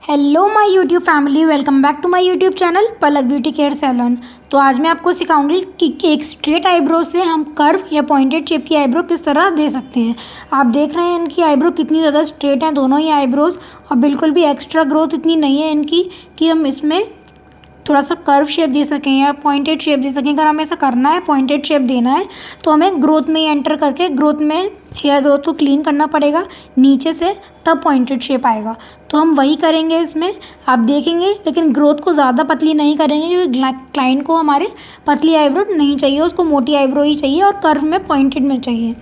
Hello my YouTube family, welcome back to my YouTube channel Palak beauty care salon. तो आज मैं आपको सिखाऊंगी कि एक स्ट्रेट आईब्रो से हम कर्व या पॉइंटेड शेप की आईब्रो किस तरह दे सकते हैं। आप देख रहे हैं इनकी आईब्रो कितनी ज़्यादा स्ट्रेट हैं दोनों ही आईब्रोज़, और बिल्कुल भी एक्स्ट्रा ग्रोथ इतनी नहीं है इनकी कि हम इसमें थोड़ा सा कर्व शेप दे सकें या पॉइंटेड शेप दे सकें। अगर हमें ऐसा करना है, पॉइंटेड शेप देना है, तो हमें ग्रोथ में ही एंटर करके ग्रोथ में हेयर ग्रोथ को क्लीन करना पड़ेगा नीचे से, तब पॉइंटेड शेप आएगा। तो हम वही करेंगे इसमें, आप देखेंगे। लेकिन ग्रोथ को ज़्यादा पतली नहीं करेंगे क्योंकि क्लाइंट को हमारे पतली आईब्रो नहीं चाहिए, उसको मोटी आईब्रो ही चाहिए और कर्व में पॉइंटेड में चाहिए।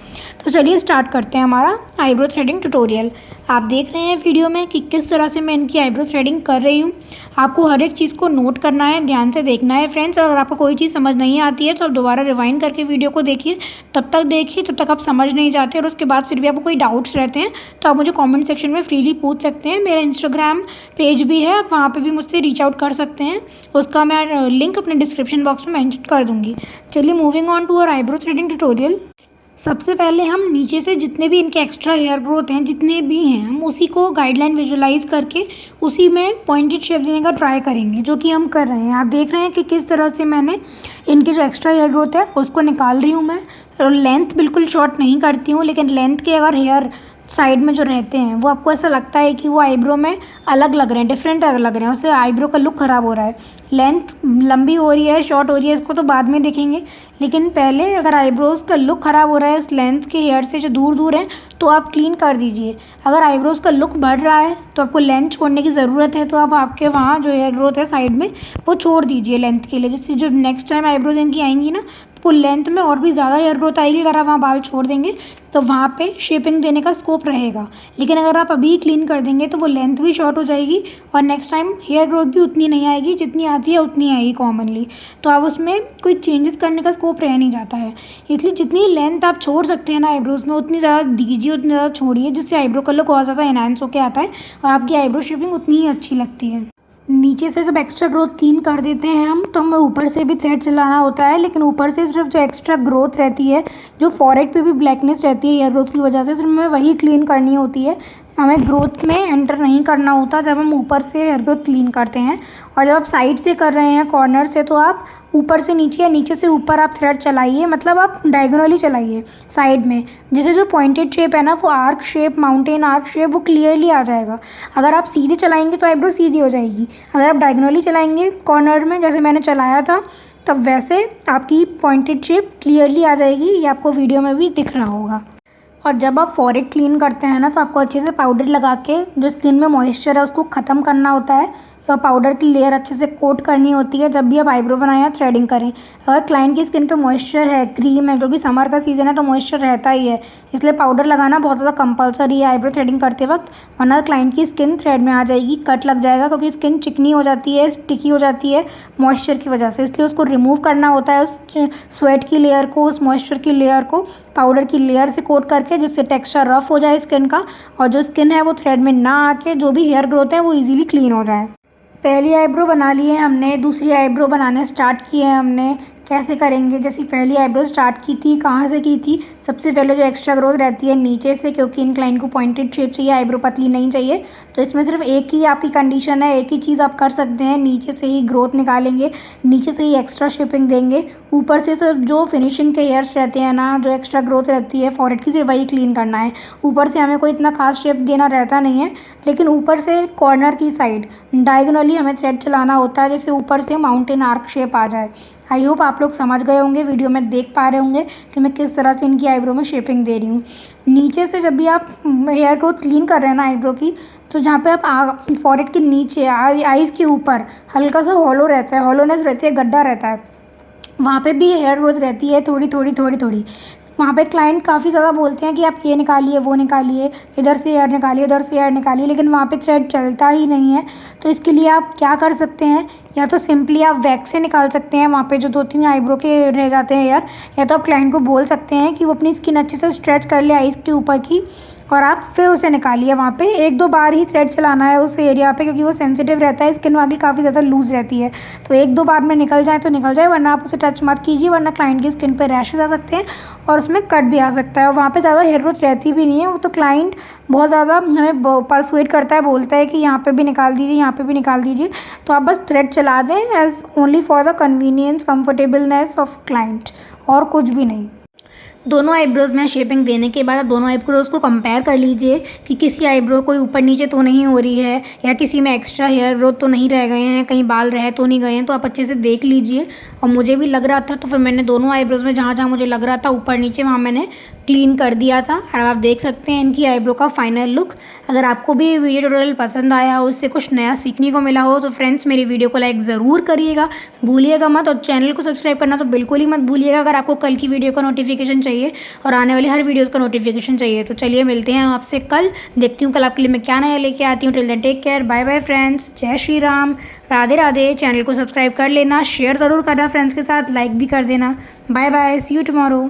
तो चलिए स्टार्ट करते हैं हमारा आईब्रो थ्रेडिंग ट्यूटोरियल। आप देख रहे हैं वीडियो में कि किस तरह से मैं इनकी आईब्रो थ्रेडिंग कर रही हूँ। आपको हर एक चीज़ को नोट करना है, ध्यान से देखना है फ्रेंड्स। अगर आपको कोई चीज़ समझ नहीं आती है तो आप दोबारा रिवाइंड करके वीडियो को देखिए, तब तक देखिए जब तक आप समझ नहीं जाते। और उसके बाद फिर भी आपको कोई डाउट्स रहते हैं तो आप मुझे कमेंट सेक्शन में फ्रीली पूछ सकते हैं। मेरा इंस्टाग्राम पेज भी है, आप वहाँ पे भी मुझसे रीच आउट कर सकते हैं। उसका मैं लिंक अपने डिस्क्रिप्शन बॉक्स में मेंशन कर दूँगी। चलिए moving on to our eyebrow threading tutorial. सबसे पहले हम नीचे से जितने भी इनके एक्स्ट्रा हेयर ग्रोथ हैं, जितने भी हैं, हम उसी को गाइडलाइन विजुलाइज करके उसी में पॉइंटेड शेप देने का ट्राई करेंगे, जो कि हम कर रहे हैं। आप देख रहे हैं कि किस तरह से मैंने इनके जो एक्स्ट्रा हेयर ग्रोथ है उसको निकाल रही हूँ मैं। और लेंथ बिल्कुल शॉर्ट नहीं करती हूँ, लेकिन लेंथ के अगर हेयर साइड में जो रहते हैं वो आपको ऐसा लगता है कि वो आईब्रो में अलग लग रहे हैं, डिफरेंट लग रहे हैं, उससे आईब्रो का लुक ख़राब हो रहा है। लेंथ लंबी हो रही है, शॉर्ट हो रही है, इसको तो बाद में देखेंगे। लेकिन पहले अगर आईब्रोज़ का लुक ख़राब हो रहा है इस लेंथ के हेयर से जो दूर दूर हैं, तो आप क्लीन कर दीजिए। अगर आईब्रोज़ का लुक बढ़ रहा है तो आपको लेंथ छोड़ने की ज़रूरत है, तो आप आपके वहाँ जो हेयर ग्रोथ है साइड में वो छोड़ दीजिए लेंथ के लिए, जिससे जो नेक्स्ट टाइम आईब्रोज इनकी आएंगी ना, वो लेंथ में और भी ज़्यादा हेयर ग्रोथ आएगी। अगर आप वहाँ बाल छोड़ देंगे तो वहाँ पे शेपिंग देने का स्कोप रहेगा। लेकिन अगर आप अभी क्लीन कर देंगे तो वो लेंथ भी शॉर्ट हो जाएगी और नेक्स्ट टाइम हेयर ग्रोथ भी उतनी नहीं आएगी, जितनी आती है उतनी आएगी कॉमनली। तो आप उसमें कोई चेंजेस करने का स्कोप रह नहीं जाता है। इसलिए जितनी लेंथ आप छोड़ सकते हैं ना आईब्रोज में, उतनी ज़्यादा दीजिए, उतनी ज़्यादा छोड़िए, जिससे आईब्रो का लुक और ज़्यादा एनहांस होकर आता है और आपकी आईब्रो शेपिंग उतनी ही अच्छी लगती है। नीचे से जब एक्स्ट्रा ग्रोथ क्लीन कर देते हैं हम, तो हमें ऊपर से भी थ्रेड चलाना होता है। लेकिन ऊपर से सिर्फ जो एक्स्ट्रा ग्रोथ रहती है, जो फॉरहेड पे भी ब्लैकनेस रहती है हेयर ग्रोथ की वजह से, सिर्फ हमें वही क्लीन करनी होती है। हमें ग्रोथ में एंटर नहीं करना होता जब हम ऊपर से हेयर ग्रोथ क्लीन करते हैं। और जब आप साइड से कर रहे हैं, कॉर्नर से, तो आप ऊपर से नीचे या नीचे से ऊपर आप थ्रेड चलाइए, मतलब आप डायगोनली चलाइए साइड में, जिससे जो पॉइंटेड शेप है ना, वो arc shape, mountain arc shape, वो क्लियरली आ जाएगा। अगर आप सीधे चलाएंगे तो आईब्रो सीधी हो जाएगी। अगर आप डायगोनली चलाएंगे कॉर्नर में, जैसे मैंने चलाया था, तब वैसे आपकी पॉइंटेड शेप क्लियरली आ जाएगी। ये आपको वीडियो में भी दिख रहा होगा। और जब आप फॉरहेड क्लीन करते हैं ना, तो आपको अच्छे से पाउडर लगा के जो स्किन में मॉइस्चर है उसको ख़त्म करना होता है। तो पाउडर की लेयर अच्छे से कोट करनी होती है जब भी आप आईब्रो बनाएं या थ्रेडिंग करें। अगर क्लाइंट की स्किन पे मॉइस्चर है, क्रीम है, क्योंकि समर का सीज़न है तो मॉइस्चर रहता ही है, इसलिए पाउडर लगाना बहुत ज़्यादा कंपलसरी है आईब्रो थ्रेडिंग करते वक्त, वरना क्लाइंट की स्किन थ्रेड में आ जाएगी, कट लग जाएगा, क्योंकि स्किन चिकनी हो जाती है, स्टिकी हो जाती है मॉइस्चर की वजह से। इसलिए उसको रिमूव करना होता है, उस स्वेट की लेयर को, उस मॉइस्चर की लेयर को पाउडर की लेयर से कोट करके, जिससे टेक्सचर रफ हो जाए स्किन का, और जो स्किन है वो थ्रेड में ना आके जो भी हेयर ग्रोथ है वो ईजिली क्लीन हो जाए। पहली आईब्रो बना ली है हमने, दूसरी आईब्रो बनाने स्टार्ट किए हैं हमने। कैसे करेंगे? जैसे पहली आईब्रो स्टार्ट की थी, कहाँ से की थी? सबसे पहले जो एक्स्ट्रा ग्रोथ रहती है नीचे से, क्योंकि इन क्लाइंट को पॉइंटेड शेप चाहिए, आईब्रो पतली नहीं चाहिए, तो इसमें सिर्फ एक ही आपकी कंडीशन है, एक ही चीज़ आप कर सकते हैं, नीचे से ही ग्रोथ निकालेंगे, नीचे से ही एक्स्ट्रा शेपिंग देंगे। ऊपर से सिर्फ जो फिनिशिंग के हेयर्स रहते हैं ना, जो एक्स्ट्रा ग्रोथ रहती है फॉरहेड की, सिर्फ वही क्लीन करना है। ऊपर से हमें कोई इतना खास शेप देना रहता नहीं है, लेकिन ऊपर से कॉर्नर की साइड डायगोनली हमें थ्रेड चलाना होता है, जैसे ऊपर से माउंटेन आर्क शेप आ जाए। आई होप आप लोग समझ गए होंगे, वीडियो में देख पा रहे होंगे कि मैं किस तरह से इनकी आईब्रो में शेपिंग दे रही हूँ। नीचे से जब भी आप हेयर ग्रोथ क्लीन कर रहे हैं ना आईब्रो की, तो जहाँ पे आप फॉरहेड के नीचे, आईज़ के ऊपर हल्का सा हॉलो रहता है, हॉलोनेस रहती है, गड्ढा रहता है, वहाँ पे भी हेयर ग्रोथ रहती है थोड़ी थोड़ी थोड़ी थोड़ी। वहाँ पे क्लाइंट काफ़ी ज़्यादा बोलते हैं कि आप ये निकालिए, वो निकालिए, इधर से हेयर निकालिए, उधर से हेयर निकालिए, लेकिन वहाँ पे थ्रेड चलता ही नहीं है। तो इसके लिए आप क्या कर सकते हैं? या तो सिंपली आप वैक्स से निकाल सकते हैं वहाँ पे जो 2-3 आईब्रो के रह जाते हैं हेयर, या तो आप क्लाइंट को बोल सकते हैं कि वो अपनी स्किन अच्छे से स्ट्रेच कर ले आइज़ के ऊपर की, और आप फिर उसे निकालिए। वहाँ पे 1-2 बार ही थ्रेड चलाना है उस एरिया पे, क्योंकि वो सेंसिटिव रहता है, स्किन आगे काफ़ी ज़्यादा लूज़ रहती है। तो 1-2 बार में निकल जाए तो निकल जाए, वरना आप उसे टच मत कीजिए, वरना क्लाइंट की स्किन पे रैशेज़ आ सकते हैं और उसमें कट भी आ सकता है। और वहाँ पे ज़्यादा हेयर ग्रोथ रहती भी नहीं है। वो तो क्लाइंट बहुत ज़्यादा हमें परसुएट करता है, बोलता है कि यहाँ पे भी निकाल दीजिए, यहाँ पे भी निकाल दीजिए। तो आप बस थ्रेड चला दें as only for the convenience comfortableness of client, और कुछ भी नहीं। दोनों आईब्रोज़ में शेपिंग देने के बाद आप दोनों आईब्रोज़ को कंपेयर कर लीजिए कि किसी आईब्रो कोई ऊपर नीचे तो नहीं हो रही है, या किसी में एक्स्ट्रा हेयर ग्रोथ तो नहीं रह गए हैं, कहीं बाल रह तो नहीं गए हैं। तो आप अच्छे से देख लीजिए। और मुझे भी लग रहा था, तो फिर मैंने दोनों आईब्रोज़ में जहाँ जहाँ मुझे लग रहा था ऊपर नीचे, वहाँ मैंने क्लीन कर दिया था। और आप देख सकते हैं इनकी आईब्रो का फाइनल लुक। अगर आपको भी ये वीडियो ट्यूटोरियल पसंद आया हो, उससे कुछ नया सीखने को मिला हो, तो फ्रेंड्स मेरी वीडियो को लाइक ज़रूर करिएगा, भूलिएगा मत। और चैनल को सब्सक्राइब करना तो बिल्कुल ही मत भूलिएगा, अगर आपको कल की वीडियो का नोटिफिकेशन चाहिए और आने वाली हर वीडियोज़ का नोटिफिकेशन चाहिए। तो चलिए मिलते हैं आपसे कल, देखती हूँ कल आपके लिए मैं क्या नया लेके आती हूँ। Till then take care, bye bye friends, जय श्री राम, राधे राधे। चैनल को सब्सक्राइब कर लेना, शेयर ज़रूर करना फ्रेंड्स के साथ, लाइक भी कर देना। Bye bye, see you tomorrow.